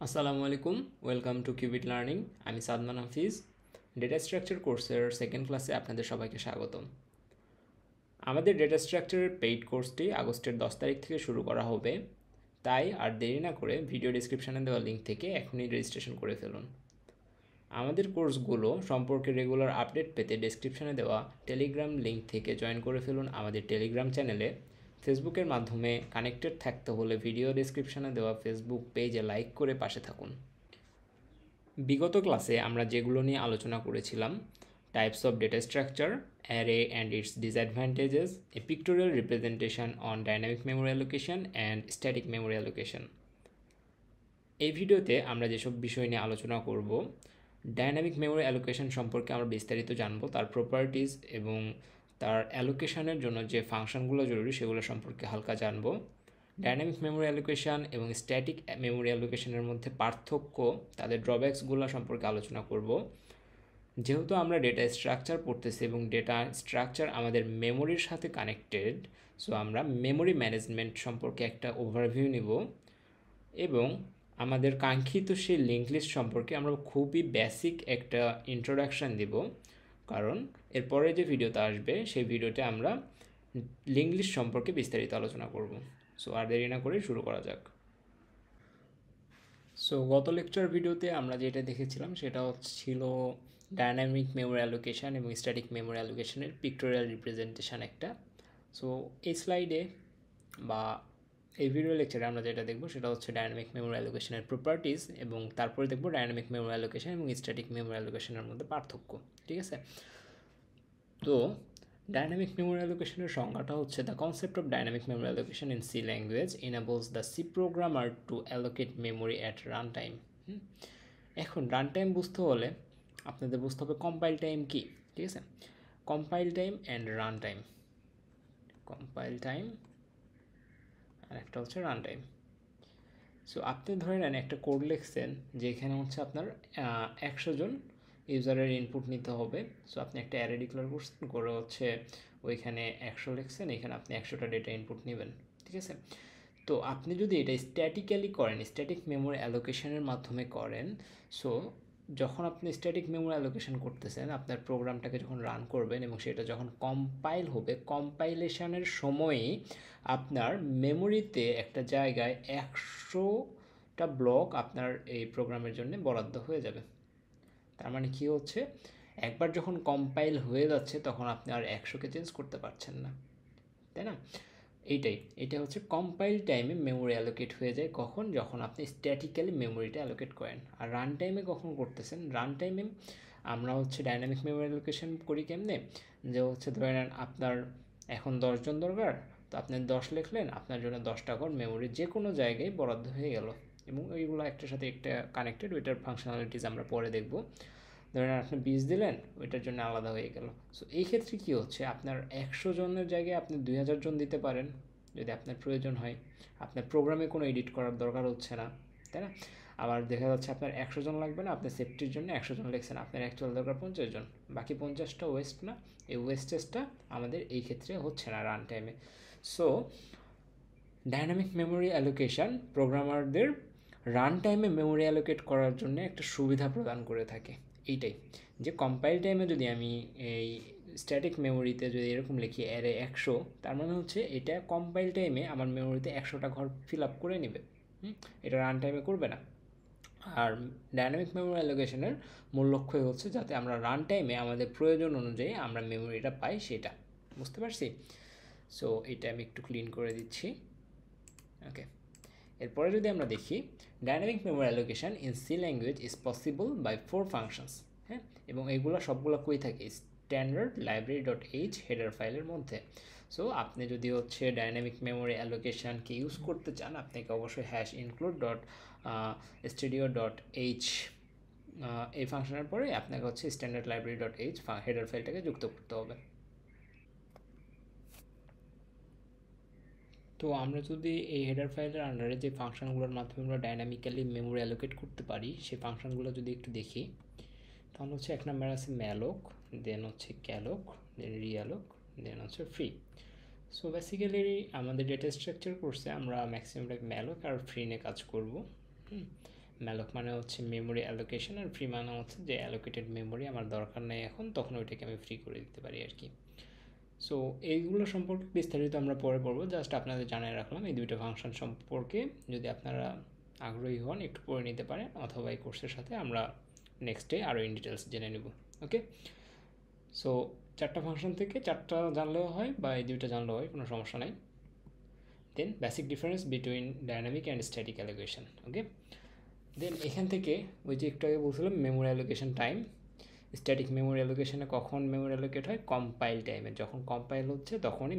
আসসালামু আলাইকুম, welcome to Qubit Learning. আমি সাদমান হাফিজ। ডেটা স্ট্রাকচার কোর্সের সেকেন্ড ক্লাসে আপনাদের সবাইকে স্বাগতম। আমাদের ডেটা স্ট্রাকচারের পেইড কোর্সটি আগস্টের 10 তারিখ থেকে শুরু করা হবে, তাই আর দেরি না করে ভিডিও ডিসক্রিপশানে দেওয়া লিঙ্ক থেকে এখনই রেজিস্ট্রেশন করে ফেলুন। আমাদের কোর্সগুলো সম্পর্কে রেগুলার আপডেট পেতে ডেসক্রিপশানে দেওয়া টেলিগ্রাম লিঙ্ক থেকে জয়েন করে ফেলুন আমাদের টেলিগ্রাম চ্যানেলে। ফেসবুকের মাধ্যমে কানেক্টেড থাকতে হলে ভিডিও ডেসক্রিপশানে দেওয়া ফেসবুক পেজে লাইক করে পাশে থাকুন। বিগত ক্লাসে আমরা যেগুলো নিয়ে আলোচনা করেছিলাম, types of data structure, array and it's disadvantages, A pictorial representation on dynamic memory allocation and static memory allocation. এই ভিডিওতে আমরা যেসব বিষয় নিয়ে আলোচনা করব, ডাইনামিক মেমোরি অ্যালোকেশন সম্পর্কে আমরা বিস্তারিত জানব, তার প্রপার্টিজ এবং তার অ্যালোকেশনের জন্য যে ফাংশনগুলো জরুরি সেগুলো সম্পর্কে হালকা জানব। ডাইনামিক মেমোরি অ্যালোকেশন এবং স্ট্যাটিক মেমোরি অ্যালোকেশনের মধ্যে পার্থক্য, তাদের ড্রব্যাকসগুলো সম্পর্কে আলোচনা করব। যেহেতু আমরা ডেটা স্ট্রাকচার পড়তেছি এবং ডেটা স্ট্রাকচার আমাদের মেমোরির সাথে কানেক্টেড, সো আমরা মেমোরি ম্যানেজমেন্ট সম্পর্কে একটা ওভারভিউ নিব এবং আমাদের কাঙ্ক্ষিত সেই লিঙ্ক লিস্ট সম্পর্কে আমরা খুবই বেসিক একটা ইন্ট্রোডাকশান দিব, কারণ এরপরে যে ভিডিওটা আসবে সেই ভিডিওতে আমরা লিঙ্ক লিস্ট সম্পর্কে বিস্তারিত আলোচনা করব। সো আর দেরি না করে শুরু করা যাক। সো গত লেকচার ভিডিওতে আমরা যেটা দেখেছিলাম সেটা ছিল ডায়নামিক মেমোরি অ্যালোকেশন এবং স্ট্যাটিক মেমোরি অ্যালোকেশনের পিক্টোরিয়াল রিপ্রেজেন্টেশন একটা। সো এই স্লাইডে বা এই ভিডিও লেকচারে আমরা যেটা দেখব সেটা হচ্ছে ডায়নামিক মেমোরি অ্যালোকেশনের প্রপার্টিজ, এবং তারপরে দেখব ডায়নামিক মেমোরি অ্যালোকেশন এবং স্ট্যাটিক মেমোরি অ্যালোকেশনের মধ্যে পার্থক্য। ঠিক আছে? তো ডাইনামিক মেমোরি অ্যালোকেশনের সংজ্ঞাটা হচ্ছে, the concept of dynamic memory allocation in C language enables the C programmer to allocate memory at run time. এখন রান টাইম বুঝতে হলে আপনাদের বুঝতে হবে কম্পাইল টাইম কি। ঠিক আছে? Compile time and run time. Compile time আর একটা হচ্ছে রান টাইম। সো আপনি ধরে নেন একটা কোড লিখছেন যেখানে হচ্ছে আপনার 100 জন ইউজারের ইনপুট নিতে হবে। সো আপনি একটা অ্যারে ডিক্লেয়ার করছেন, করে হচ্ছে ওইখানে 100 লিখছেন, এখানে আপনি 100টা ডেটা ইনপুট নেবেন। ঠিক আছে? তো আপনি যদি এটা স্ট্যাটিক্যালি করেন, স্ট্যাটিক মেমোরি অ্যালোকেশনের মাধ্যমে করেন, সো যখন আপনি স্ট্যাটিক মেমোরি অ্যালোকেশন করতেছেন, আপনার প্রোগ্রামটাকে যখন রান করবেন এবং সেটা যখন কম্পাইল হবে, কম্পাইলেশনের সময়ই আপনার মেমোরিতে একটা জায়গায় 100টা ব্লক আপনার এই প্রোগ্রামের জন্য বরাদ্দ হয়ে যাবে। তার মানে কি হচ্ছে, একবার যখন কম্পাইল হয়ে যাচ্ছে তখন আপনি আর 100কে চেঞ্জ করতে পারছেন না, তাই না? এটা হচ্ছে কম্পাইল টাইমে মেমোরি অ্যালোকেট হয়ে যায়। কখন? যখন আপনি স্ট্যাটিক্যালি মেমোরিটা অ্যালোকেট করেন। আর রান টাইমে কখন করতেছেন? রান টাইমে আমরা হচ্ছে ডাইনামিক মেমোরি অ্যালোকেশন করি কেমনে, যে হচ্ছে ধরে নেন আপনার এখন 10 জন দরকার, তো আপনি 10 লিখলেন, আপনার জন্য 10টা ঘর মেমোরির যে কোনো জায়গায় বরাদ্দ হয়ে গেল এবং ওইগুলো একটার সাথে একটা কানেক্টেড। ওইটার ফাংশনালিটিস আমরা পরে দেখব। ধরেন আপনি 20 দিলেন, ওইটার জন্য আলাদা হয়ে গেল। সো এই ক্ষেত্রে কী হচ্ছে, আপনার 100 জনের জায়গায় আপনি 2000 জন দিতে পারেন যদি আপনার প্রয়োজন হয়। আপনার প্রোগ্রামে কোনো এডিট করার দরকার হচ্ছে না, তাই না? আবার দেখা যাচ্ছে আপনার 100 জন লাগবে না, আপনি সেফটির জন্য 100 জন লিখছেন, আপনার অ্যাকচুয়াল দরকার 50 জন, বাকি 50টা ওয়েস্ট না? এই ওয়েস্টেজটা আমাদের এই ক্ষেত্রে হচ্ছে না রান টাইমে। সো ডাইনামিক মেমোরি অ্যালোকেশন প্রোগ্রামারদের রান টাইমে মেমোরি অ্যালোকেট করার জন্য একটা সুবিধা প্রদান করে থাকে। এইটাই, যে কম্পাইল টাইমে যদি আমি এই স্ট্যাটিক মেমোরিতে যদি এরকম লিখি অ্যারে 100, তার মানে হচ্ছে এটা কম্পাইল টাইমে আমার মেমোরিতে 100টা ঘর ফিল আপ করে নেবে। এটা রান টাইমে করবে না। আর ডাইনামিক মেমোরি অ্যালোকেশনের মূল লক্ষ্যই হচ্ছে যাতে আমরা রান টাইমে আমাদের প্রয়োজন অনুযায়ী আমরা মেমোরিটা পাই, সেটা। বুঝতে পারছি? সো এটা আমি একটু ক্লিন করে দিচ্ছি। ওকে, এরপরে যদি আমরা দেখি, dynamic memory allocation in C language is possible by 4 functions. হ্যাঁ, এবং এইগুলো সবগুলো কই থাকে? Standard library dot H header ফাইলের মধ্যে। সো আপনি যদি হচ্ছে ডাইনামিক মেমোরি অ্যালোকেশনকে ইউজ করতে চান, আপনাকে অবশ্যই hash include dot studio dot h এই ফাংশনের পরে আপনাকে হচ্ছে standard library dot H header ফাইলটাকে যুক্ত করতে হবে। তো আমরা যদি এই হেডার ফাইলের আন্ডারে যে ফাংশনগুলোর মাধ্যমে আমরা ডাইনামিক্যালি মেমোরি অ্যালোকেট করতে পারি সেই ফাংশনগুলো যদি একটু দেখি, তাহলে হচ্ছে এক নাম্বার আছে ম্যালোক, দেন হচ্ছে ক্যালোক, দেন রিয়ালোক, দেন হচ্ছে ফ্রি। সো বেসিক্যালি আমাদের ডেটা স্ট্রাকচার কোর্সে আমরা ম্যাক্সিমামটা ম্যালোক আর ফ্রি নিয়ে কাজ করব। ম্যালক মানে হচ্ছে মেমোরি অ্যালোকেশন, আর ফ্রি মানে হচ্ছে যে অ্যালোকেটেড মেমোরি আমার দরকার নেই এখন, তখন ওইটাকে আমি ফ্রি করে দিতে পারি আর কি। সো এইগুলো সম্পর্কে বিস্তারিত আমরা পরে পড়বো, জাস্ট আপনাদের জানিয়ে রাখলাম এই দুইটা ফাংশন সম্পর্কে। যদি আপনারা আগ্রহী হন একটু পড়ে নিতে পারেন, অথবা এই কোর্সের সাথে আমরা নেক্সটে আরও ইন ডিটেলস জেনে নেব। ওকে, সো 4টা ফাংশন থেকে 4টা জানলেও হয় বা এই দুইটা জানলেও হয়, কোনো সমস্যা নাই। Then basic difference between dynamic and static allocation. Okay, then এখান থেকে ওই যে একটু আগে বলছিলাম memory allocation time, static memory অ্যালোকেশনে কখন মেমোরি অ্যালোকেট হয়? কম্পাইল টাইমে, যখন কম্পাইল হচ্ছে তখনই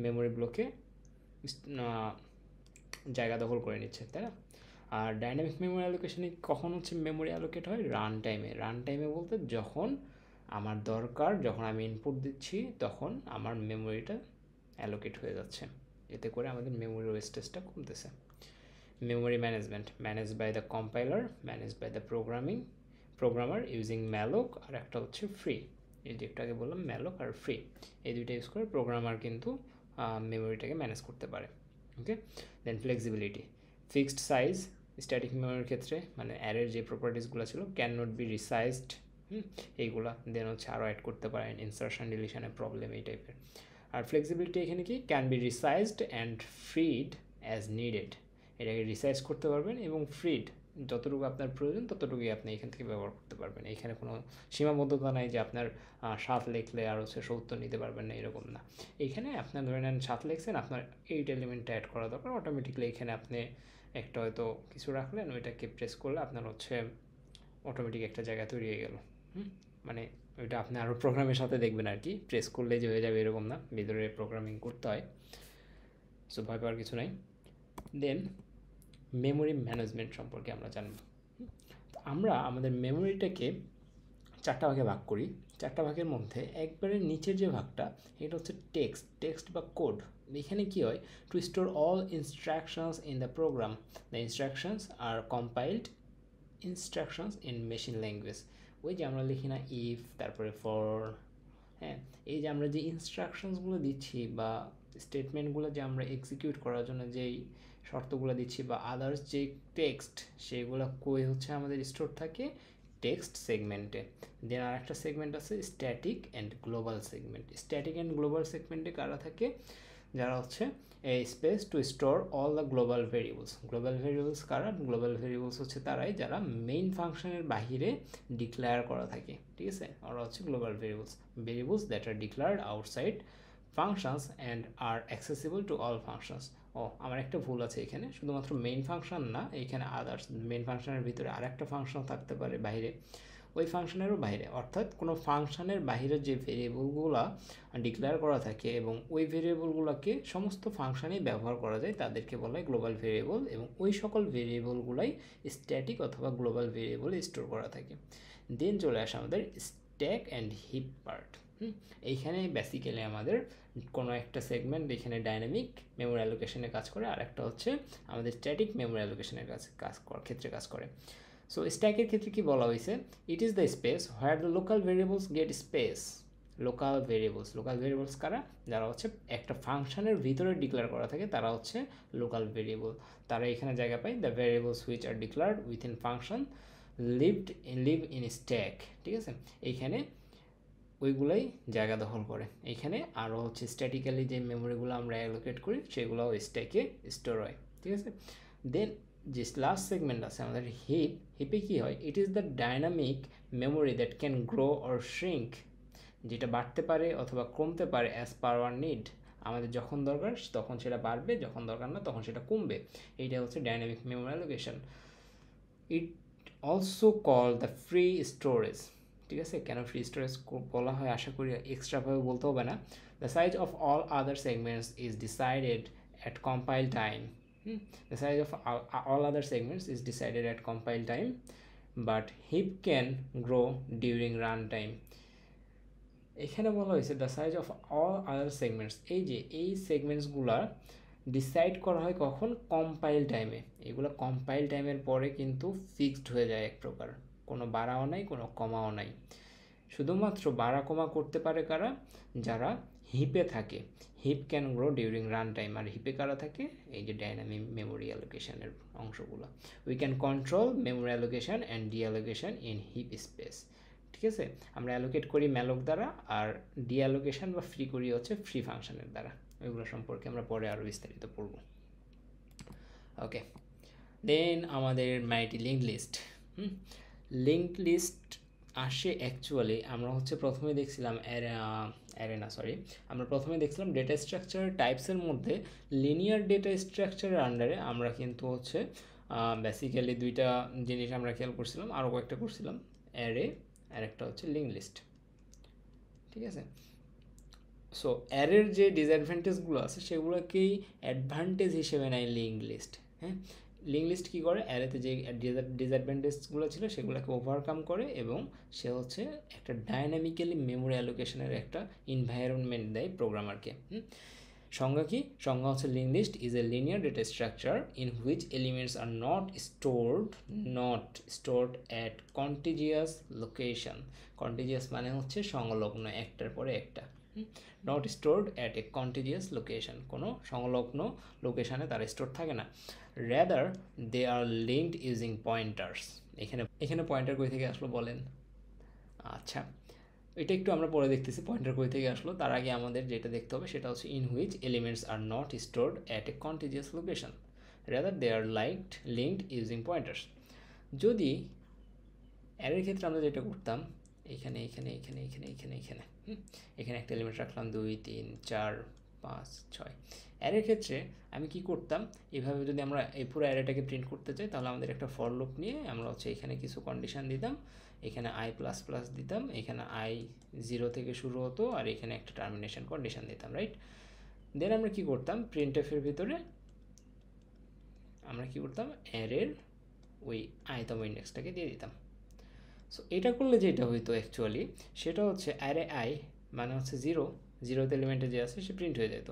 মেমোরি ব্লকে জায়গা দখল করে নিচ্ছে, তাই না? আর ডাইনামিক মেমোরি অ্যালোকেশনে কখন হচ্ছে মেমোরি অ্যালোকেট হয়? রান টাইমে। রান টাইমে বলতে যখন আমার দরকার, যখন আমি ইনপুট দিচ্ছি তখন আমার মেমোরিটা অ্যালোকেট হয়ে যাচ্ছে, এতে করে আমাদের মেমোরি ওয়েস্টেজটা কমতেছে। Memory management, manage by the compiler, manage by the programmer using malloc, আর একটা হচ্ছে ফ্রি। এই যে একটু আগে বললাম ম্যালক আর ফ্রি, এই দুইটা ইউজ করে প্রোগ্রামার কিন্তু মেমোরিটাকে ম্যানেজ করতে পারে। ওকে, দেন ফ্লেক্সিবিলিটি, ফিক্সড সাইজ স্ট্যাটিক মেমোরির ক্ষেত্রে, মানে অ্যারের যে প্রপার্টিসগুলো ছিল ক্যান নট বি রিসাইজড, এইগুলা। দেন হচ্ছে আরও অ্যাড করতে পারেন, ইনসার্শন ডিলিশনের প্রবলেম এই টাইপের। আর ফ্লেক্সিবিলিটি এখানে কি? Can be resized and freed as needed, এটাকে রিসাইজ করতে পারবেন এবং ফ্রিড, যতটুকু আপনার প্রয়োজন ততটুকুই আপনি এখান থেকে ব্যবহার করতে পারবেন। এখানে কোনো সীমাবদ্ধতা নাই যে আপনার 7 লিখলে আর হচ্ছে 70 নিতে পারবেন না, এরকম না। এইখানে আপনার ধরে নেন 7 লিখছেন, আপনার 8 এলিমেন্টটা অ্যাড করা দরকার, অটোমেটিকলি এখানে আপনি একটা হয়তো কিছু রাখলেন, ওইটাকে প্রেস করলে আপনার হচ্ছে অটোমেটিক একটা জায়গা তৈরি হয়ে গেল। মানে ওইটা আপনি আরও প্রোগ্রামের সাথে দেখবেন আর কি, প্রেস করলে যে হয়ে যাবে এরকম না, ভিতরে প্রোগ্রামিং করতে হয়। সো ভয় পাওয়ার কিছু নাই। দেন মেমোরি ম্যানেজমেন্ট সম্পর্কে আমরা জানব। আমরা আমাদের মেমোরিটাকে 4টা ভাগে ভাগ করি। 4টা ভাগের মধ্যে একবারে নিচের যে ভাগটা, এটা হচ্ছে টেক্সট বা কোড। এখানে কি হয়? To store all instructions in the program, the instructions are compiled instructions in machine language. ওই যে আমরা লিখি না ইফ, তারপরে ফর, হ্যাঁ, এই যে আমরা যে ইনস্ট্রাকশনসগুলো দিচ্ছি বা স্টেটমেন্টগুলো যে আমরা এক্সিকিউট করার জন্য যেই শর্তগুলো দিচ্ছি বা আদার্স যে টেক্সট, সেগুলো কই হচ্ছে আমাদের স্টোর থাকে? টেক্সট সেগমেন্টে। দেন আর একটা সেগমেন্ট আছে static and global segment. Static and global সেগমেন্টে কারা থাকে? যারা হচ্ছে এই space two store all the global variables. Global variables কারা? গ্লোবাল ভেরিয়েবলস হচ্ছে তারাই যারা মেইন ফাংশনের বাহিরে ডিক্লেয়ার করা থাকে, ঠিক আছে? ওরা হচ্ছে global variables that are declared outside functions and are accessible to all functions. ও, আমার একটা ভুল আছে এখানে, শুধুমাত্র মেইন ফাংশন না, এখানে আদার্স, মেইন ফাংশনের ভিতরে আর একটা ফাংশন থাকতে পারে বাইরে, ওই ফাংশনেরও বাইরে, অর্থাৎ কোনো ফাংশনের বাইরে যে ভেরিয়েবলগুলো ডিক্লেয়ার করা থাকে এবং ওই ভেরিয়েবলগুলোকে সমস্ত ফাংশনেই ব্যবহার করা যায়, তাদেরকে বলা হয় গ্লোবাল ভেরিয়েবল, এবং ওই সকল ভেরিয়েবলগুলাই স্ট্যাটিক অথবা গ্লোবাল ভেরিয়েবল স্টোর করা থাকে। দেন চলে আসে আমাদের স্ট্যাক অ্যান্ড হিপ পার্ট। এইখানে বেসিক্যালি আমাদের কোনো একটা সেগমেন্ট এখানে ডাইনামিক মেমোরি অ্যালোকেশনে কাজ করে, আর একটা হচ্ছে আমাদের স্ট্যাটিক মেমোরি অ্যালোকেশনের ক্ষেত্রে কাজ করে। সো স্ট্যাকের ক্ষেত্রে কি বলা হয়েছে? It is the space where the local variables get space. Local variables কারা? যারা হচ্ছে একটা ফাংশনের ভিতরে ডিক্লেয়ার করা থাকে, তারা হচ্ছে লোকাল ভেরিয়েবল, তারা এখানে জায়গা পায়। The variables which are declared within function live in stack, ঠিক আছে? এইখানে ওইগুলাই জায়গা দখল করে। এইখানে আরও হচ্ছে স্ট্যাটিক্যালি যে মেমোরিগুলো আমরা অ্যালোকেট করি সেগুলো স্ট্যাকে স্টোর হয়, ঠিক আছে? দেন যে লাস্ট সেগমেন্ট আছে আমাদের হিপে কি হয়? ইট is the dynamic memory that can grow or shrink, যেটা বাড়তে পারে অথবা কমতে পারে অ্যাজ পার আওয়ার নিড। আমাদের যখন দরকার তখন সেটা বাড়বে, যখন দরকার না তখন সেটা কমবে। এইটা হচ্ছে dynamic memory allocation. It also call the free storage, ঠিক আছে? কেন ফ্রি স্টোরেজ বলা হয় আশা করি এক্সট্রাভাবে বলতে হবে না। The size of all other segments is decided at compile time. The size of all other segments is decided at compile time, but heap can grow during runtime. এখানে বলা হয়েছে the size of all other segments, এই যে এই সেগমেন্টসগুলো decide করা হয় কখন? Compile টাইমে। এগুলো কম্পাইল টাইমের পরে কিন্তু ফিক্সড হয়ে যায় এক প্রকার, কোনো বাড়াও নাই, কোনো কমাও নাই। শুধুমাত্র বাড়া কমা করতে পারে কারা? যারা হিপে থাকে। Heap can grow during run time, আর হিপে কারা থাকে, এই যে ডাইনামিক মেমোরি অ্যালোকেশনের অংশগুলো। We can control memory allocation and deallocation in heap space. ঠিক আছে, আমরা অ্যালোকেট করি ম্যালক দ্বারা, আর ডিঅ্যালোকেশন বা ফ্রি করি হচ্ছে ফ্রি ফাংশনের দ্বারা। ওইগুলো সম্পর্কে আমরা পরে আরও বিস্তারিত পড়ব। ওকে, দেন আমাদের মাইটি লিঙ্ক লিস্ট। লিঙ্ক লিস্ট আসে অ্যাকচুয়ালি, আমরা হচ্ছে প্রথমে দেখছিলাম আমরা প্রথমে দেখছিলাম ডেটা স্ট্রাকচার টাইপসের মধ্যে লিনিয়ার ডেটা স্ট্রাকচারের আন্ডারে আমরা কিন্তু হচ্ছে বেসিক্যালি দুইটা জিনিস আমরা খেয়াল করছিলাম, আরও কয়েকটা করছিলাম, অ্যারে আর একটা হচ্ছে লিঙ্ক লিস্ট। ঠিক আছে, সো অ্যারের যে ডিসঅ্যাডভান্টেজগুলো আছে সেগুলোকেই অ্যাডভান্টেজ হিসেবে নেয় লিঙ্ক লিস্ট। হ্যাঁ, লিঙ্ক লিস্ট কী করে, অ্যারেতে যে ডিসঅ্যাডভান্টেজগুলো ছিল সেগুলোকে ওভারকাম করে, এবং সে হচ্ছে একটা ডায়নামিক্যালি মেমোরি অ্যালোকেশনের একটা এনভায়রনমেন্ট দেয় প্রোগ্রামারকে। সংজ্ঞা কি? সংজ্ঞা হচ্ছে link list is a linear data structure in which elements are not stored at contiguous location. Contiguous মানে হচ্ছে সংলগ্ন, একটার পরে একটা। Not stored at a contiguous location, কোনো সংলগ্ন লোকেশানে তারা স্টোর থাকে না। Rather they are linked using pointers. এখানে পয়েন্টার কই থেকে আসলো বলেন? আচ্ছা, এটা একটু আমরা পরে দেখতেছি পয়েন্টার কই থেকে আসলো। তার আগে আমাদের যেটা দেখতে হবে সেটা হচ্ছে in which elements are not stored at a contiguous location, rather they are linked using pointers. যদি অ্যারের ক্ষেত্রে আমরা যেটা করতাম, এখানে এখানে এখানে এখানে এখানে এখানে এখানে একটা এলিমেন্ট রাখলাম 2 3 4 5 6। অ্যারের ক্ষেত্রে আমি কি করতাম, এভাবে যদি আমরা এই পুরো অ্যারেটাকে প্রিন্ট করতে চাই তাহলে আমাদের একটা ফর লুপ নিয়ে আমরা হচ্ছে এখানে কিছু কন্ডিশন দিতাম, এখানে আই প্লাস প্লাস দিতাম, এখানে আই 0 থেকে শুরু হতো, আর এখানে একটা টার্মিনেশন কন্ডিশন দিতাম, রাইট? দেন আমরা কি করতাম, প্রিন্টএফের ভিতরে আমরা কি করতাম, অ্যারের ওই আইতম ইন্ডেক্সটাকে দিয়ে দিতাম। সো এটা করলে যেটা হইতো অ্যাকচুয়ালি সেটা হচ্ছে অ্যারে আই মানে হচ্ছে 0th এলিমেন্টে যে আছে সে প্রিন্ট হয়ে যেত।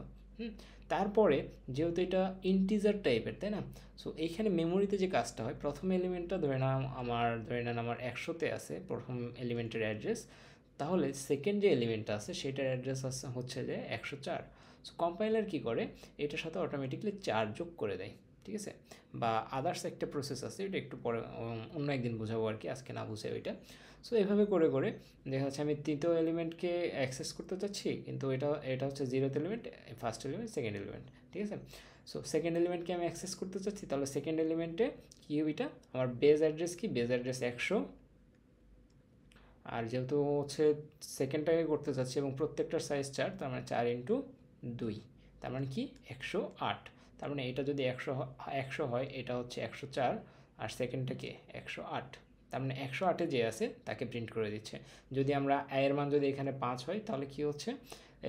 তারপরে যেহেতু এটা ইন্টিজার টাইপের, তাই না? সো এইখানে মেমোরিতে যে কাজটা হয়, প্রথম এলিমেন্টটা ধরে নেন আমার 100-তে আছে প্রথম এলিমেন্টের অ্যাড্রেস, তাহলে সেকেন্ড যে এলিমেন্টটা আছে সেটার অ্যাড্রেস হচ্ছে যে 104। সো কম্পাইলার কী করে, এটার সাথে অটোমেটিকলি 4 যোগ করে দেয়। ঠিক আছে, বা আদার্স একটা প্রসেস আছে, এটা একটু পরে অন্য একদিন বোঝাবো আর কি, আজকে না বুঝে ওইটা। সো এভাবে করে করে দেখা যাচ্ছে আমি তৃতীয় এলিমেন্টকে অ্যাক্সেস করতে চাচ্ছি, কিন্তু এটা হচ্ছে 0th element, first element, second element. ঠিক আছে, সো সেকেন্ড এলিমেন্টকে আমি অ্যাক্সেস করতে চাচ্ছি, তাহলে সেকেন্ড এলিমেন্টে কী হবে, এটা আমার বেস অ্যাড্রেস কি, বেস অ্যাড্রেস 100, আর যেহেতু হচ্ছে সেকেন্ডটাকে করতে চাচ্ছি এবং প্রত্যেকটার সাইজ 4, তার মানে 4x2, তার মানে কি 108। তার মানে এটা যদি 100 হয়, এটা হচ্ছে 104, আর সেকেন্ডটাকে 108, তার মানে 108-এ যে আছে তাকে প্রিন্ট করে দিচ্ছে। যদি আমরা আয়ের মান যদি এখানে 5 হয় তাহলে কি হচ্ছে,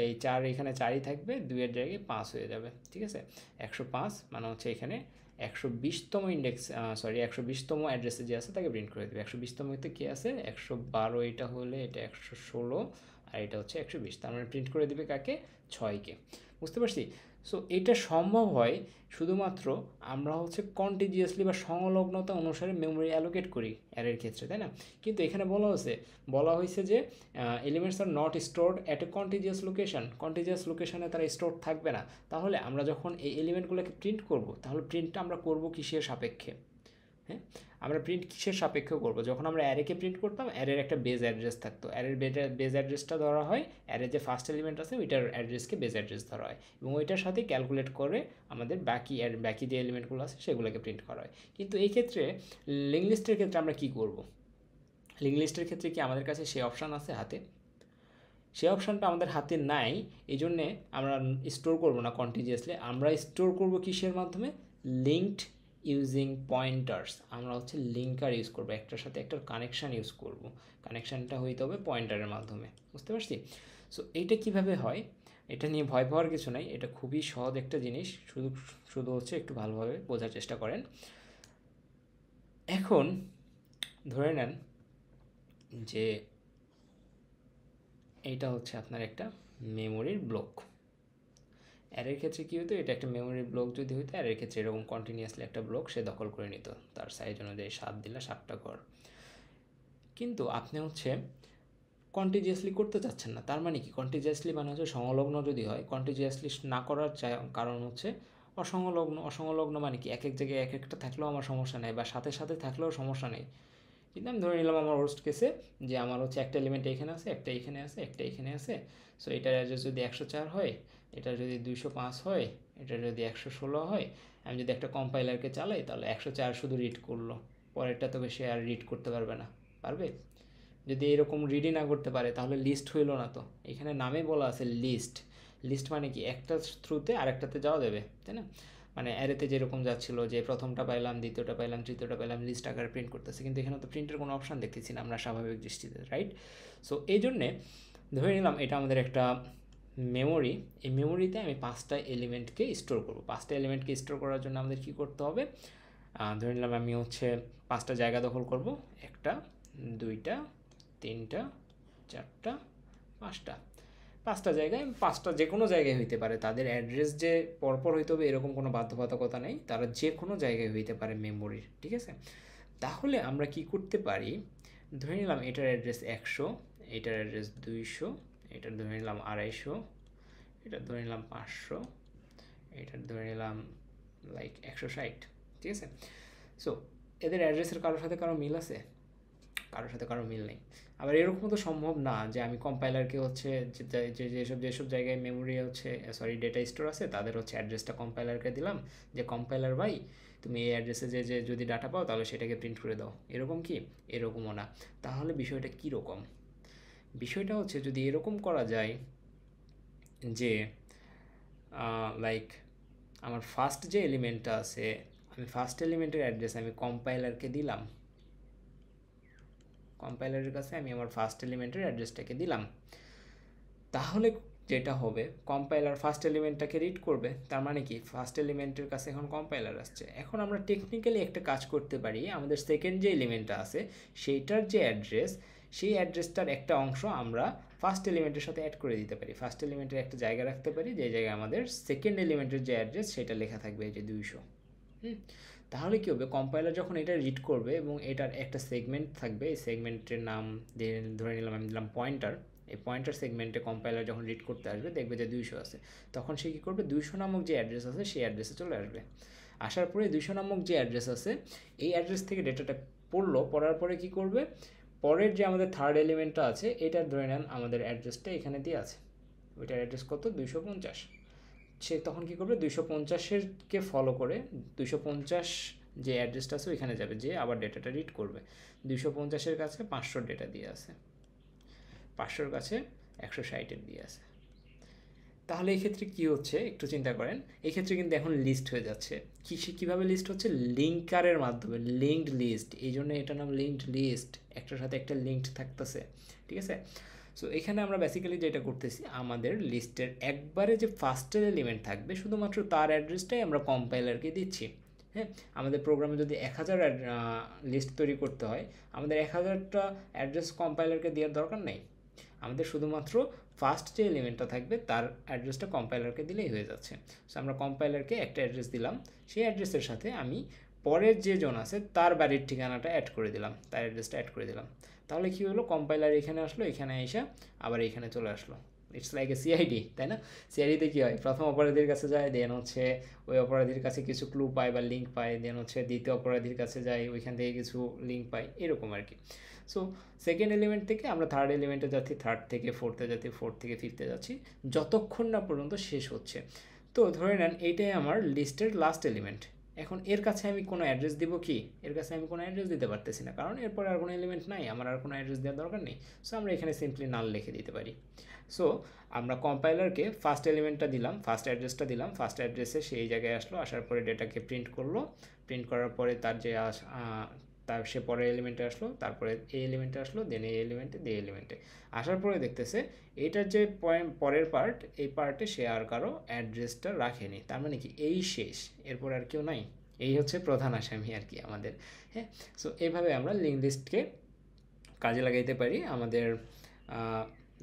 এই 4 এখানে 4ই থাকবে, 2-এর জায়গায় 5 হয়ে যাবে। ঠিক আছে, 105 মানে হচ্ছে এখানে 120তম ইন্ডেক্স, 120তম অ্যাড্রেসে যে আছে তাকে প্রিন্ট করে দেবে। 120তমতে কে আছে, 112, এটা হলে এটা 116, আর এটা হচ্ছে 120, তার মানে প্রিন্ট করে দেবে কাকে, 6কে। বুঝতে পারছি? সো এটা সম্ভব হয় শুধুমাত্র আমরা হচ্ছে কন্টিজিয়াসলি বা সংলগ্নতা অনুসারে মেমোরি অ্যালোকেট করি অ্যারের ক্ষেত্রে, তাই না? কিন্তু এখানে বলা হয়েছে যে elements are not stored at a contiguous লোকেশনে তারা স্টোর থাকবে না। তাহলে আমরা যখন এই এলিমেন্টগুলোকে প্রিন্ট করব, তাহলে প্রিন্টটা আমরা করব কিসের সাপেক্ষে? হ্যাঁ, আমরা প্রিন্ট কিসের সাপেক্ষে করব? যখন আমরা অ্যারেকে প্রিন্ট করতাম, অ্যারের একটা বেস অ্যাড্রেস থাকতো, অ্যারের বেস অ্যাড্রেসটা ধরা হয়, অ্যারের যে ফার্স্ট এলিমেন্ট আছে ওইটার অ্যাড্রেসকে বেস অ্যাড্রেস ধরা হয়, এবং ওইটার সাথে ক্যালকুলেট করে আমাদের বাকি যে এলিমেন্টগুলো আছে সেগুলোকে প্রিন্ট করা হয়। কিন্তু এই ক্ষেত্রে লিঙ্ক লিস্টের ক্ষেত্রে আমরা কি করব? লিঙ্ক লিস্টের ক্ষেত্রে কি আমাদের কাছে সেই অপশান আছে হাতে? সেই অপশানটা আমাদের হাতে নাই, এই জন্যে আমরা স্টোর করব না কন্টিজিয়াসলি, আমরা স্টোর করব কিসের মাধ্যমে, লিঙ্কড ইউজিং পয়েন্টার্স। আমরা হচ্ছে লিঙ্কার ইউজ করবো, একটার সাথে একটার কানেকশান ইউজ করব, কানেকশানটা হইতে হবে পয়েন্টারের মাধ্যমে। বুঝতে পারছি? সো এইটা কিভাবে হয়, এটা নিয়ে ভয় পাওয়ার কিছু নাই, এটা খুবই সহজ একটা জিনিস, শুধু হচ্ছে একটু ভালোভাবে বোঝার চেষ্টা করেন। এখন ধরে নেন যে এইটা হচ্ছে আপনার একটা মেমোরির ব্লক। অ্যারের ক্ষেত্রে কী হতো, এটা একটা মেমোরি ব্লক যদি হইতো, অ্যারের ক্ষেত্রে এরকম কন্টিনিউয়াসলি একটা ব্লক সে দখল করে নিত, তার সাইজ অনুযায়ী 7 দিলে 7টা ঘর। কিন্তু আপনি হচ্ছে কন্টিজিয়াসলি করতে চাচ্ছেন না। তার মানে কি, কন্টিজিয়াসলি মানে হচ্ছে সংলগ্ন যদি হয়, কন্টিজিয়াসলি না করার কারণ হচ্ছে অসংলগ্ন। অসংলগ্ন মানে কি, এক এক জায়গায় এক একটা থাকলেও আমার সমস্যা নেই, বা সাথে সাথে থাকলেও সমস্যা নেই। কিন্তু আমি ধরে নিলাম আমার হোস্ট কেসে যে আমার হচ্ছে একটা এলিমেন্ট এখানে আছে, একটা এখানে আছে, একটা এখানে আছে। সো এটার অ্যাড্রেস যদি 104 হয়, এটা যদি 205 হয়, এটা যদি 116 হয়, আমি যদি একটা কম্পাইলারকে চালাই তাহলে 104 শুধু রিড করলো, পরেরটা তো সে আর রিড করতে পারবে না। পারবে? যদি এরকম রিডই না করতে পারে তাহলে লিস্ট হইল না তো। এখানে নামে বলা আছে লিস্ট। লিস্ট মানে কি, একটা থ্রুতে আরেকটাতে যাওয়া যাবে, তাই না? মানে অ্যারেতে যেরকম যাচ্ছিল যে প্রথমটা পাইলাম, দ্বিতীয়টা পাইলাম, তৃতীয়টা পাইলাম, লিস্ট আকারে প্রিন্ট করতেছে, কিন্তু এখানে তো প্রিন্টের কোনো অপশান দেখতেছি না আমরা স্বাভাবিক দৃষ্টিতে, রাইট? সো এই জন্যে ধরে নিলাম এটা আমাদের একটা মেমোরি। এই মেমোরিতে আমি 5টা এলিমেন্টকে স্টোর করব। 5টা এলিমেন্টকে স্টোর করার জন্য আমাদের কী করতে হবে? ধরে নিলাম আমি হচ্ছে 5টা জায়গা দখল করব। 1টা, 2টা, 3টা, 4টা, 5টা। 5টা জায়গায়, 5টা যে কোনো জায়গায় হইতে পারে, তাদের অ্যাড্রেস যে পরপর হইতে হবে এরকম কোনো বাধ্যবাধকতা নেই, তারা যে কোনো জায়গায় হইতে পারে মেমোরির, ঠিক আছে? তাহলে আমরা কি করতে পারি, ধরে নিলাম এটার অ্যাড্রেস 100, এটার অ্যাড্রেস 200, এটার ধরে নিলাম 250, এটার ধরে নিলাম 500, এটার ধরে নিলাম লাইক 160, ঠিক আছে? সো এদের অ্যাড্রেসের কারোর সাথে কারো মিল আছে? কারোর সাথে কারো মিল নেই। আবার এরকম তো সম্ভব না যে আমি কম্পাইলারকে হচ্ছে যেসব জায়গায় মেমোরি হচ্ছে ডেটা স্টোর আছে তাদের হচ্ছে অ্যাড্রেসটা কম্পাইলারকে দিলাম, যে কম্পাইলার ভাই তুমি এই অ্যাড্রেসে যে যদি ডাটা পাও তাহলে সেটাকে প্রিন্ট করে দাও, এরকম কি? এরকমও না। তাহলে বিষয়টা কীরকম? বিষয়টা হচ্ছে যদি এরকম করা যায় যে লাইক আমার ফার্স্ট যে এলিমেন্টটা আছে, আমি ফার্স্ট এলিমেন্টের অ্যাড্রেস আমি কম্পাইলারকে দিলাম, কম্পাইলারের কাছে আমি আমার ফার্স্ট এলিমেন্টের অ্যাড্রেসটাকে দিলাম, তাহলে যেটা হবে কম্পাইলার ফার্স্ট এলিমেন্টটাকে রিড করবে। তার মানে কি, ফার্স্ট এলিমেন্টের কাছে এখন কম্পাইলার আসছে। এখন আমরা টেকনিক্যালি একটা কাজ করতে পারি, আমাদের সেকেন্ড যে এলিমেন্টটা আছে সেইটার যে অ্যাড্রেস, সেই অ্যাড্রেসটার একটা অংশ আমরা ফার্স্ট এলিমেন্টের সাথে অ্যাড করে দিতে পারি। ফার্স্ট এলিমেন্টের একটা জায়গা রাখতে পারি যে জায়গায় আমাদের সেকেন্ড এলিমেন্টের যে অ্যাড্রেস সেটা লেখা থাকবে, এই যে 200। তাহলে কী হবে, কম্পাইলার যখন এটা রিড করবে এবং এটার একটা সেগমেন্ট থাকবে, এই সেগমেন্টের নাম ধরে নিলাম আমি দিলাম পয়েন্টার, এই পয়েন্টার সেগমেন্টে কম্পাইলার যখন রিড করতে আসবে দেখবে যে 200 আছে, তখন সে কী করবে, 200 নামক যে অ্যাড্রেস আছে সেই অ্যাড্রেসে চলে আসবে। আসার পরে 200 নামক যে অ্যাড্রেস আছে এই অ্যাড্রেস থেকে ডেটাটা পড়ার পরে কী করবে, পরের যে আমাদের থার্ড এলিমেন্টটা আছে এটার ধরে নেন আমাদের অ্যাড্রেসটা এখানে দিয়ে আছে, ওইটার অ্যাড্রেস কত, 250। সে তখন কী করবে, 250-এরকে ফলো করে 250 যে অ্যাড্রেসটা আছে ওইখানে যাবে, যে আবার ডেটাটা রিড করবে। 250-এর কাছে 500 ডেটা দিয়ে আছে, 500-এর কাছে 160-এর দিয়ে আছে। তাহলে এই ক্ষেত্রে কী হচ্ছে একটু চিন্তা করেন, এই ক্ষেত্রে কিন্তু এখন লিস্ট হয়ে যাচ্ছে। কীভাবে লিস্ট হচ্ছে, লিঙ্কারের মাধ্যমে, লিঙ্কড লিস্ট, এই জন্য এটার নাম লিঙ্কড লিস্ট, একটার সাথে একটা লিঙ্কড থাকতেছে, ঠিক আছে? সো এখানে আমরা বেসিক্যালি যেটা করতেছি, আমাদের লিস্টের একবারে যে ফার্স্টের এলিমেন্ট থাকবে শুধুমাত্র তার অ্যাড্রেসটাই আমরা কম্পাইলারকে দিচ্ছি। হ্যাঁ, আমাদের প্রোগ্রামে যদি 1000 লিস্ট তৈরি করতে হয়, আমাদের 1000টা অ্যাড্রেস কম্পাইলারকে দেওয়ার দরকার নেই, আমাদের শুধুমাত্র ফার্স্ট যে এলিমেন্টটা থাকবে তার অ্যাড্রেসটা কম্পাইলারকে দিলেই হয়ে যাচ্ছে। সো আমরা কম্পাইলারকে একটা অ্যাড্রেস দিলাম, সেই অ্যাড্রেসের সাথে আমি পরের যে জন আছে তার বাড়ির ঠিকানাটা অ্যাড করে দিলাম, তার অ্যাড্রেসটা অ্যাড করে দিলাম। তাহলে কী হলো, কম্পাইলার এখানে আসলো, এখানে এসে আবার এখানে চলে আসলো। ইটস লাইক এ সিআইডি, তাই না? সিআইডিতে কী হয়, প্রথম অপরাধীর কাছে যায়, দেন হচ্ছে ওই অপরাধীর কাছে কিছু ক্লু পায় বা লিঙ্ক পায়, দেন হচ্ছে দ্বিতীয় অপরাধীর কাছে যায়, ওইখান থেকে কিছু লিঙ্ক পায়, এরকম আর কি। সো সেকেন্ড এলিমেন্ট থেকে আমরা থার্ড এলিমেন্টে যাচ্ছি, থার্ড থেকে ফোর্থে যাচ্ছি, ফোর্থ থেকে ফিফথে যাচ্ছি, যতক্ষণ না পর্যন্ত শেষ হচ্ছে। তো ধরে নেন এইটাই আমার লিস্টের লাস্ট এলিমেন্ট। এখন এর কাছে আমি কোনো অ্যাড্রেস দিব কি, এর কাছে আমি কোনো অ্যাড্রেস দিতে পারতেছি না, কারণ এরপরে আর কোনো এলিমেন্ট নাই, আমার আর কোনো অ্যাড্রেস দেওয়ার দরকার নেই। সো আমরা এখানে সিম্পলি নাল লিখে দিতে পারি। সো আমরা কম্পাইলারকে ফার্স্ট এলিমেন্টটা দিলাম, ফার্স্ট অ্যাড্রেসটা দিলাম, ফার্স্ট অ্যাড্রেসে সেই জায়গায় আসলো, আসার পরে ডেটাকে প্রিন্ট করলো, প্রিন্ট করার পরে তার যে তার সে পরের এলিমেন্টে আসলো, তারপরে এই এলিমেন্টে আসলো, দেন এই এলিমেন্টে, এই এলিমেন্টে আসার পরে দেখতেছে এটার যে পরের পার্ট, এই পার্টে সে আর কারো অ্যাড্রেসটা রাখেনি, তার মানে কি এই শেষ, এরপর আর কেউ নাই, এই হচ্ছে প্রধান আসামি আর কি আমাদের। হ্যাঁ, সো এইভাবে আমরা লিঙ্ক লিস্টকে কাজে লাগাইতে পারি আমাদের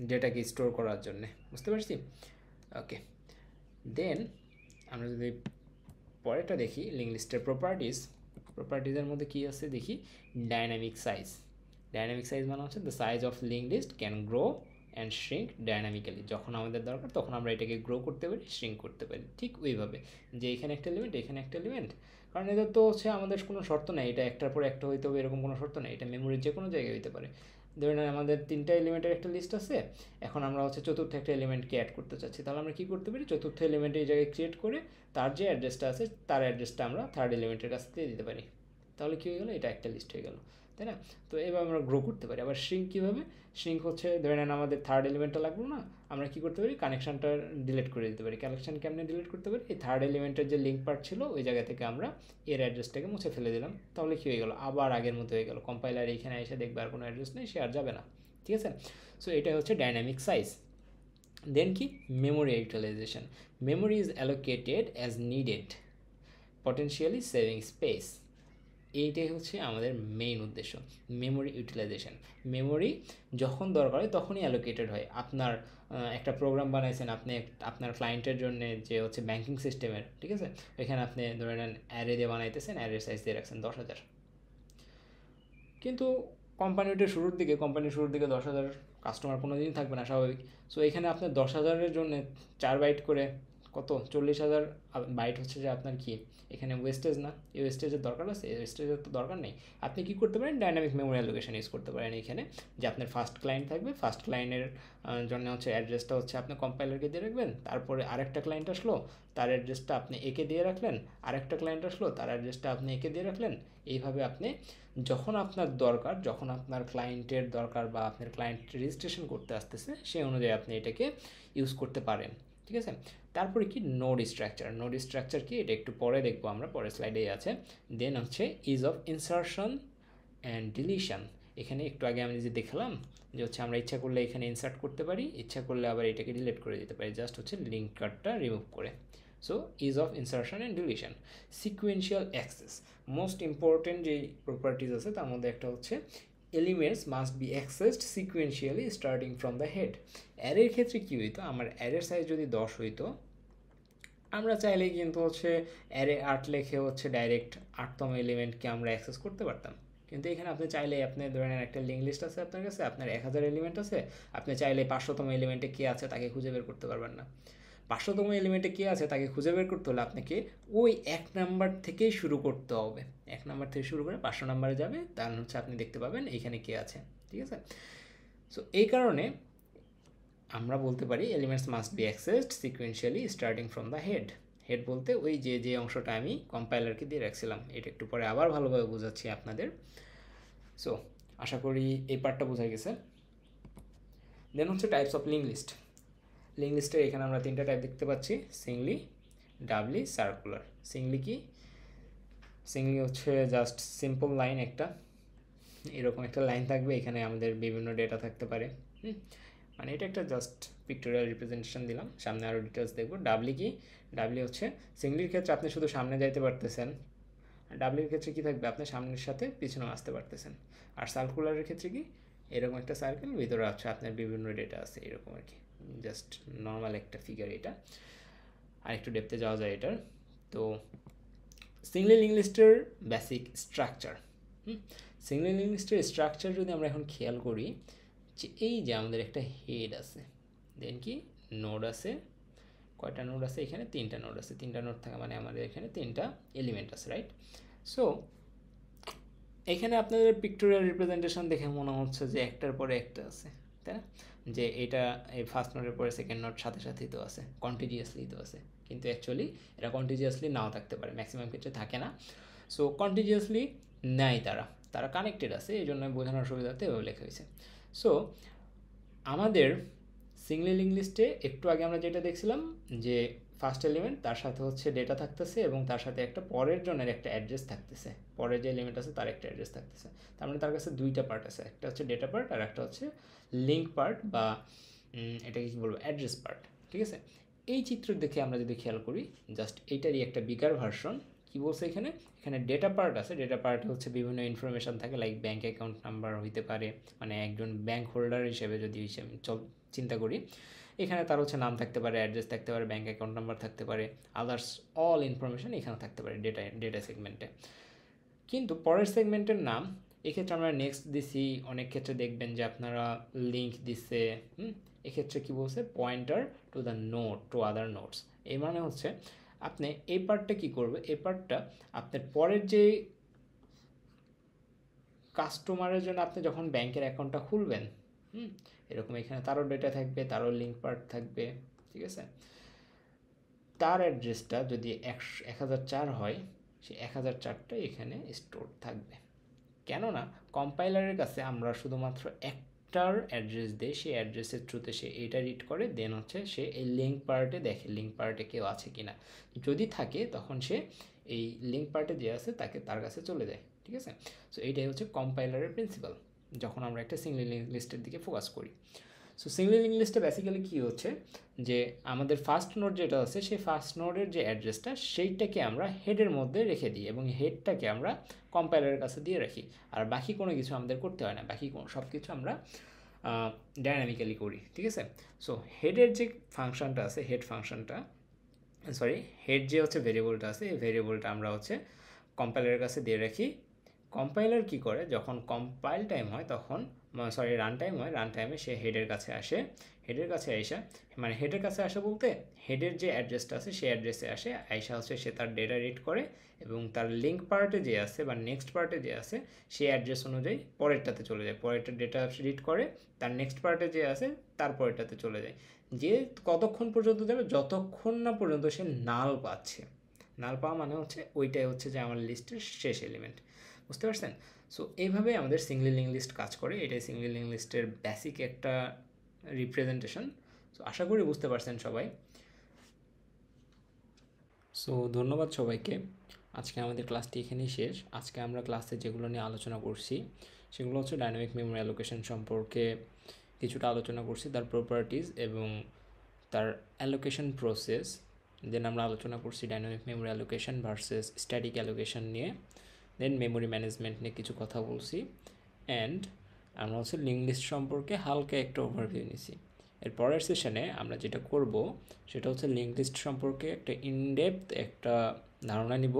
ডেটাকে স্টোর করার জন্য, বুঝতে পারছি? ওকে, দেন আমরা যদি পরেরটা দেখি, লিঙ্ক লিস্টের প্রপার্টিজের মধ্যে কী আছে দেখি, ডাইনামিক সাইজ। ডাইনামিক সাইজ মানে হচ্ছে the size of link list can grow and shrink dynamically, যখন আমাদের দরকার তখন আমরা এটাকে গ্রো করতে পারি, শ্রিঙ্ক করতে পারি। ঠিক ওইভাবে যে এখানে একটা এলিমেন্ট, এখানে একটা এলিমেন্ট, কারণ এদের তো হচ্ছে আমাদের কোনো শর্ত নেই এটা একটার পর একটা হইতে হবে এরকম কোনো শর্ত নেই, এটা মেমোরির যে কোনো জায়গায় হইতে পারে। ধরেন আমাদের 3টা এলিমেন্টের একটা লিস্ট আছে, এখন আমরা হচ্ছে চতুর্থ একটা এলিমেন্টকে অ্যাড করতে চাচ্ছি, তাহলে আমরা কী করতে পারি, চতুর্থ এলিমেন্ট এই জায়গায় ক্রিয়েট করে তার যে অ্যাড্রেসটা আছে তার অ্যাড্রেসটা আমরা থার্ড এলিমেন্টের কাছ থেকে দিতে পারি, তাহলে কী হয়ে গেলো, এটা একটা লিস্ট হয়ে গেল, তাই না? তো এভাবে আমরা গ্রো করতে পারি। আবার শ্রিঙ্ক কীভাবে, শ্রিঙ্ক হচ্ছে ধরে নেন আমাদের থার্ড এলিমেন্টটা লাগলো না, আমরা কী করতে পারি, কানেকশানটা ডিলিট করে দিতে পারি। কানেকশান কেমনে ডিলিট করতে পারি, এই থার্ড এলিমেন্টের যে লিঙ্ক পার্ট ছিল ওই জায়গা থেকে আমরা এর অ্যাড্রেসটাকে মুছে ফেলে দিলাম, তাহলে কী হয়ে গেলো, আবার আগের মতো হয়ে গেল, কম্পাইলার এইখানে এসে দেখবে আর কোনো অ্যাড্রেস নেই, সে আর যাবে না, ঠিক আছে? সো এটা হচ্ছে ডাইনামিক সাইজ। দেন কি, memory utilization, memory is allocated as needed, potentially saving space. এইটাই হচ্ছে আমাদের মেইন উদ্দেশ্য, মেমোরি ইউটিলাইজেশন। মেমোরি যখন দরকার হয় তখনই অ্যালোকেটেড হয়। আপনার একটা প্রোগ্রাম বানাইছেন আপনি আপনার ক্লায়েন্টের জন্য যে হচ্ছে ব্যাঙ্কিং সিস্টেমের, ঠিক আছে, এখানে আপনি ধরে নেন অ্যারে দিয়ে বানাইতেছেন, অ্যারের সাইজ দিয়ে রাখছেন 10,000, কিন্তু কোম্পানির শুরুর দিকে 10,000 কাস্টমার কোনো দিনই থাকবে না, স্বাভাবিক। সো এখানে আপনার 10,000-এর জন্য 4 বাইট করে কত 40,000 বাইট হচ্ছে যে আপনার কি এখানে ওয়েস্টেজ না, এই ওয়েস্টেজের দরকার আছে, এই ওয়েস্টেজের তো দরকার নেই। আপনি কী করতে পারেন, ডাইনামিক মেমোরি অ্যালোকেশন ইউজ করতে পারেন এখানে, যে আপনার ফার্স্ট ক্লায়েন্ট থাকবে, ফার্স্ট ক্লায়েন্টের জন্য হচ্ছে অ্যাড্রেসটা হচ্ছে আপনি কম্পাইলারকে দিয়ে রাখবেন, তারপরে আরেকটা ক্লায়েন্ট আসলো তার অ্যাড্রেসটা আপনি একে দিয়ে রাখলেন, আরেকটা ক্লায়েন্ট আসলো তার অ্যাড্রেসটা আপনি একে দিয়ে রাখলেন। এইভাবে আপনি যখন আপনার দরকার, যখন আপনার ক্লায়েন্টের দরকার বা আপনার ক্লায়েন্ট রেজিস্ট্রেশন করতে আসতেছে সেই অনুযায়ী আপনি এটাকে ইউজ করতে পারেন, ঠিক আছে? তারপরে কি, নোড স্ট্রাকচার। নোড স্ট্রাকচার কি, এটা একটু পরে দেখবো আমরা, পরের স্লাইডেই আছে। দেন হচ্ছে is of insertion and deletion. এখানে একটু আগে আমি যে দেখলাম যে হচ্ছে আমরা ইচ্ছা করলে এখানে ইনসার্ট করতে পারি, ইচ্ছা করলে আবার এটাকে ডিলিট করে দিতে পারি, জাস্ট হচ্ছে লিঙ্ক কার্ডটা রিমুভ করে। So is of insertion and deletion. Sequential access, most important যে প্রপার্টিজ আছে তার মধ্যে একটা হচ্ছে elements must be accessed sequentially starting from the head. অ্যারের ক্ষেত্রে কী হইতো, আমার অ্যারের সাইজ যদি 10 হইতো, আমরা চাইলেই কিন্তু হচ্ছে অ্যারে 8 লেখে হচ্ছে ডাইরেক্ট 8তম এলিমেন্টকে আমরা অ্যাক্সেস করতে পারতাম। কিন্তু এখানে আপনি চাইলেই, আপনি ধরে নেন একটা লিঙ্ক লিস্ট আছে আপনার কাছে, আপনার 1000 এলিমেন্ট আছে, আপনি চাইলে 500তম এলিমেন্টে কে আছে তাকে খুঁজে বের করতে পারবেন না। 500তম এলিমেন্টে কে আছে তাকে খুঁজে বের করতে হলে আপনাকে ওই 1 নাম্বার থেকেই শুরু করতে হবে, 1 নাম্বার থেকে শুরু করে 500 নাম্বারে যাবে, তার হচ্ছে আপনি দেখতে পাবেন এইখানে কে আছে, ঠিক আছে? সো এই কারণে আমরা বলতে পারি elements must be accessed sequentially starting from the head. Head বলতে ওই যে অংশটা আমি কম্পাইলারকে দিয়ে রাখছিলাম, এটা একটু পরে আবার ভালোভাবে বোঝাচ্ছি আপনাদের। সো আশা করি এই পার্টটা বোঝা গেছে। দেন হচ্ছে types of link list. Link লিস্টের এখানে আমরা 3টা টাইপ দেখতে পাচ্ছি, সিঙ্গলি, ডাবলি, সার্কুলার। সিঙ্গলি কি, সিঙ্গলি হচ্ছে জাস্ট সিম্পল লাইন, একটা এরকম একটা লাইন থাকবে, এখানে আমাদের বিভিন্ন ডেটা থাকতে পারে, মানে এটা একটা জাস্ট পিক্টোরিয়াল রিপ্রেজেন্টেশন দিলাম, সামনে আরও ডিটেলস দেখবো। ডাবলি কি, ডাবলি হচ্ছে সিঙ্গলির ক্ষেত্রে আপনি শুধু সামনে যাইতে পারতেছেন, আর ডাবলির ক্ষেত্রে কী থাকবে, আপনি সামনের সাথে পিছনেও আসতে পারতেছেন। আর সার্কুলারের ক্ষেত্রে কি, এরকম একটা সার্কেল, ভিতরে আছে আপনার বিভিন্ন ডেটা আছে, এরকম আর কি, জাস্ট নর্মাল একটা ফিগার এটা। আর একটু ডেপথে যাওয়া যায় এটার। তো সিঙ্গলি লিঙ্ক লিস্টের বেসিক স্ট্রাকচার, সিঙ্গলি লিঙ্ক লিস্টের স্ট্রাকচার যদি আমরা এখন খেয়াল করি, যে এই যে আমাদের একটা হেড আছে, দেন কি নোড আছে, কয়টা নোড আছে এখানে, 3টা নোড আছে, 3টা নোড থাকা মানে আমাদের এখানে 3টা এলিমেন্ট আছে, রাইট? সো এখানে আপনাদের পিক্টোরিয়াল রিপ্রেজেন্টেশন দেখে মনে হচ্ছে যে একটার পরে একটা আছে, তাই না? যে এটা এই ফার্স্ট নোডের পরে সেকেন্ড নোড সাথে সাথেই তো আছে, কন্টিজিয়াসলি তো আছে, কিন্তু অ্যাকচুয়ালি এটা কন্টিজিয়াসলি নাও থাকতে পারে, ম্যাক্সিমাম ক্ষেত্রে থাকে না। সো কন্টিজিয়াসলি নেয়, তারা কানেক্টেড আছে, এই জন্য বোঝানোর সুবিধাতে এভাবে লেখা হয়েছে। সো আমাদের সিঙ্গলি লিঙ্ক লিস্টে একটু আগে আমরা যেটা দেখছিলাম যে ফার্স্ট এলিমেন্ট তার সাথে হচ্ছে ডেটা থাকতেছে এবং তার সাথে একটা পরের জনের একটা অ্যাড্রেস থাকতেছে, পরের যে এলিমেন্ট আছে তার একটা অ্যাড্রেস থাকতেছে, তার মানে তার কাছে 2টা পার্ট আছে, একটা হচ্ছে ডেটা পার্ট আর একটা হচ্ছে লিঙ্ক পার্ট বা এটাকে কী বলবো, অ্যাড্রেস পার্ট, ঠিক আছে? এই চিত্র দেখে আমরা যদি খেয়াল করি, জাস্ট এইটারই একটা বিগার ভার্সন। কী বলছে এখানে, এখানে ডেটা পার্ট আছে, ডেটা পার্ট হচ্ছে বিভিন্ন ইনফরমেশান থাকে, লাইক ব্যাঙ্ক অ্যাকাউন্ট নাম্বার হইতে পারে, মানে একজন ব্যাঙ্ক হোল্ডার হিসেবে যদি চিন্তা করি, এখানে তার হচ্ছে নাম থাকতে পারে, অ্যাড্রেস থাকতে পারে, ব্যাঙ্ক অ্যাকাউন্ট নাম্বার থাকতে পারে, আদার্স অল ইনফরমেশান এখানে থাকতে পারে ডেটা সেগমেন্টে। কিন্তু পরের সেগমেন্টের নাম এক্ষেত্রে আমরা নেক্সট দিছি, অনেক ক্ষেত্রে দেখবেন যে আপনারা লিঙ্ক দিছে। এক্ষেত্রে কি বলছে, pointer to the note to other notes. এই মানে হচ্ছে আপনি এই পার্টটা কি করবে, এই পার্টটা আপনার পরের যে কাস্টমারের জন্য আপনি যখন ব্যাংকের অ্যাকাউন্টটা খুলবেন, এরকম এখানে তারও ডেটা থাকবে, তারও লিঙ্ক পার্ট থাকবে, ঠিক আছে। তার অ্যাড্রেসটা যদি 1004 হয়, সেই 1004টা এখানে স্টোর থাকবে। কেননা কম্পাইলারের কাছে আমরা শুধুমাত্র একটার অ্যাড্রেস দিই, সেই অ্যাড্রেসের থ্রুতে সে এটা রিড করে, দেন হচ্ছে সে এই লিঙ্ক পার্টে দেখে লিঙ্ক পার্টে কেউ আছে কি না। যদি থাকে তখন সে এই লিঙ্ক পার্টে যে আছে তাকে তার কাছে চলে যায়, ঠিক আছে। সো এইটাই হচ্ছে কম্পাইলারের প্রিন্সিপাল যখন আমরা একটা সিঙ্গল লিঙ্ক লিস্টের দিকে ফোকাস করি। সো সিঙ্গল লিঙ্ক লিস্টে বেসিক্যালি কী হচ্ছে যে আমাদের ফার্স্ট নোড যেটা আছে, সেই ফার্স্ট নোডের যে অ্যাড্রেসটা সেইটাকে আমরা হেডের মধ্যে রেখে দিই এবং হেডটাকে আমরা কম্পাইলারের কাছে দিয়ে রাখি। আর বাকি কোনো কিছু আমাদের করতে হয় না, বাকি সব কিছু আমরা ডাইনামিক্যালি করি, ঠিক আছে। সো হেডের যে ফাংশনটা আছে, হেড ফাংশনটা হেড যে হচ্ছে ভেরিয়েবলটা আছে, এই ভেরিয়েবলটা আমরা হচ্ছে কম্পাইলারের কাছে দিয়ে রাখি। কম্পাইলার কি করে, যখন কম্পাইল টাইম হয় তখন রান টাইম হয়, রান টাইমে সে হেডের কাছে আসে। হেডের কাছে আইসা, মানে হেডের কাছে আসা বলতে হেডের যে অ্যাড্রেসটা আছে সেই অ্যাড্রেসে আসে, আইসা হচ্ছে সে তার ডেটা রিড করে এবং তার লিঙ্ক পার্টে যে আছে বা নেক্সট পার্টে যে আছে সেই অ্যাড্রেস অনুযায়ী পরেরটাতে চলে যায়, পরেরটা ডেটা রিড করে তার নেক্সট পার্টে যে আছে তার পরেরটাতে চলে যায়। যে কতক্ষণ পর্যন্ত যাবে, যতক্ষণ না পর্যন্ত সে নাল পাচ্ছে। নাল পাওয়া মানে হচ্ছে ওইটাই হচ্ছে যে আমার লিস্টের শেষ এলিমেন্ট, বুঝতে পারছেন। সো এইভাবে আমাদের সিঙ্গল লিঙ্ক লিস্ট কাজ করে, এটাই সিঙ্গল লিঙ্ক লিস্টের বেসিক একটা রিপ্রেজেন্টেশন। সো আশা করি বুঝতে পারছেন সবাই। সো ধন্যবাদ সবাইকে। আজকে আমাদের ক্লাসটি এখানেই শেষ। আজকে আমরা ক্লাসে যেগুলো নিয়ে আলোচনা করছি সেগুলো হচ্ছে ডাইনামিক মেমোরি অ্যালোকেশন সম্পর্কে কিছুটা আলোচনা করছি, তার প্রপার্টিজ এবং তার অ্যালোকেশন প্রসেস। দেন আমরা আলোচনা করছি dynamic memory allocation versus static allocation নিয়ে। দেন মেমোরি ম্যানেজমেন্ট নিয়ে কিছু কথা বলছি। অ্যান্ড আমরা হচ্ছে লিঙ্ক লিস্ট সম্পর্কে হালকা একটা ওভারভিউ নিছি। এর পরের সেশনে আমরা যেটা করব সেটা হচ্ছে লিঙ্ক লিস্ট সম্পর্কে একটা ইনডেপথ একটা ধারণা নিব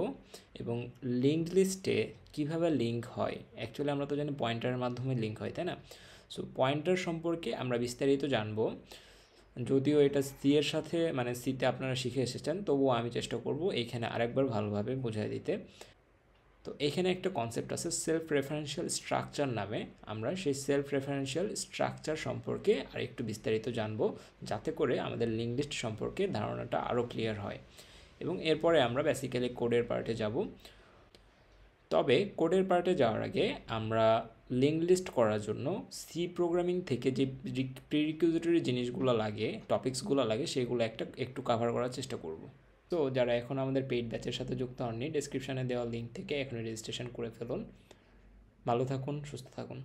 এবং লিঙ্ক লিস্টে কীভাবে লিঙ্ক হয়। অ্যাকচুয়ালি আমরা তো জানি পয়েন্টারের মাধ্যমে লিঙ্ক হয়, তাই না? সো পয়েন্টার সম্পর্কে আমরা বিস্তারিত জানবো। যদিও এটা সি এর সাথে মানে সিতে আপনারা শিখে এসেছেন, তবুও আমি চেষ্টা করব এইখানে আরেকবার ভালোভাবে বোঝাই দিতে। তো এখানে একটা কনসেপ্ট আছে সেলফ রেফারেন্সিয়াল স্ট্রাকচার নামে, আমরা সেই সেলফ রেফারেন্সিয়াল স্ট্রাকচার সম্পর্কে আর একটু বিস্তারিত জানবো, যাতে করে আমাদের লিঙ্ক লিস্ট সম্পর্কে ধারণাটা আরও ক্লিয়ার হয়। এবং এরপরে আমরা বেসিক্যালি কোডের পার্টে যাব। তবে কোডের পার্টে যাওয়ার আগে আমরা লিঙ্ক লিস্ট করার জন্য সি প্রোগ্রামিং থেকে যে প্রিরিকুইজিটরি জিনিসগুলো লাগে, টপিকসগুলো লাগে, সেগুলো একটু কভার করার চেষ্টা করব। তো যারা এখন আমাদের পেইড ব্যাচের সাথে যুক্ত হননি, ডেসক্রিপশানে দেওয়া লিঙ্ক থেকে এখনই রেজিস্ট্রেশন করে ফেলুন। ভালো থাকুন, সুস্থ থাকুন।